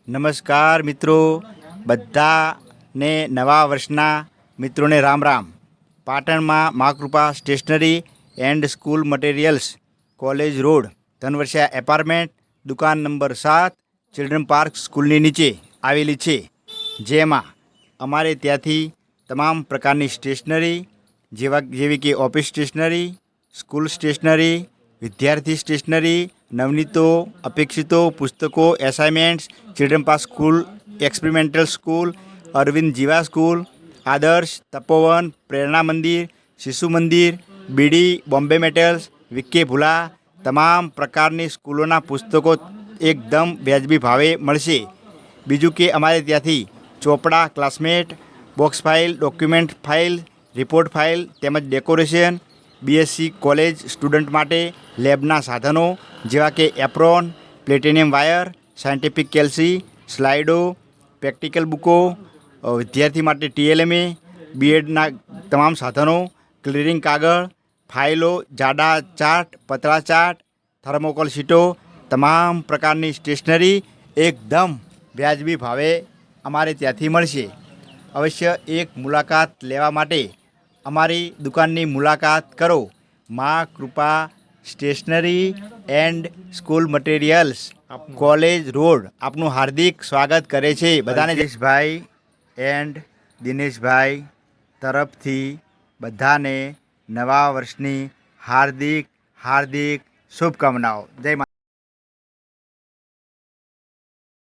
નમસ્કાર મિત્રો, બધાને નવા વર્ષના મિત્રોને રામ રામ. પાટણમાં Maa Krupa stationery and school materials, college road, Dhanvarsha apartment, દુકાન નંબર 7, ચિલ્ડ્રન પાર્ક સ્કૂલની નીચે આવેલી છે. જેમાં અમારે ત્યાંથી તમામ પ્રકારની સ્ટેશનરી જેવી કે ઓફિસ સ્ટેશનરી, સ્કૂલ સ્ટેશનરી, વિદ્યાર્થી સ્ટેશનરી, નવનીતો, અપેક્ષિતો, પુસ્તકો, assignments, children park school, experimental school, Arvind Jiva school, Adarsh, Tapovan, Prerana Mandir, Shishu Mandir, બીડી, બોમ્બે મેટલ્સ, વિકે ભુલા, તમામ પ્રકારની સ્કૂલોના પુસ્તકો એકદમ વ્યાજબી ભાવે મળશે. બીજું કે અમારે ત્યાંથી ચોપડા, Classmate, box file, document file, report file તેમજ ડેકોરેશન, બીએસસી કોલેજ સ્ટુડન્ટ માટે લેબના સાધનો જેવા કે એપ્રોન, પ્લેટિનિયમ વાયર, સાયન્ટિફિક કેલ્સી, સ્લાઇડો, પ્રેક્ટિકલ બુકો, વિદ્યાર્થી માટે ટીએલએમએ, બીએડના તમામ સાધનો, ક્લિયરિંગ કાગળ, ફાઇલો, જાડા ચાર્ટ, પતળા ચાર્ટ, થર્મોકોલ શીટો, તમામ પ્રકારની સ્ટેશનરી એકદમ વ્યાજબી ભાવે અમારે ત્યાંથી મળશે. અવશ્ય એક મુલાકાત લેવા માટે અમારી દુકાનની મુલાકાત કરો. Maa Krupa stationery and school materials, college road આપનું હાર્દિક સ્વાગત કરે છે. બધાને જયેશભાઈ એન્ડ દિનેશભાઈ તરફથી બધાને નવા વર્ષની હાર્દિક શુભકામનાઓ. જય મા.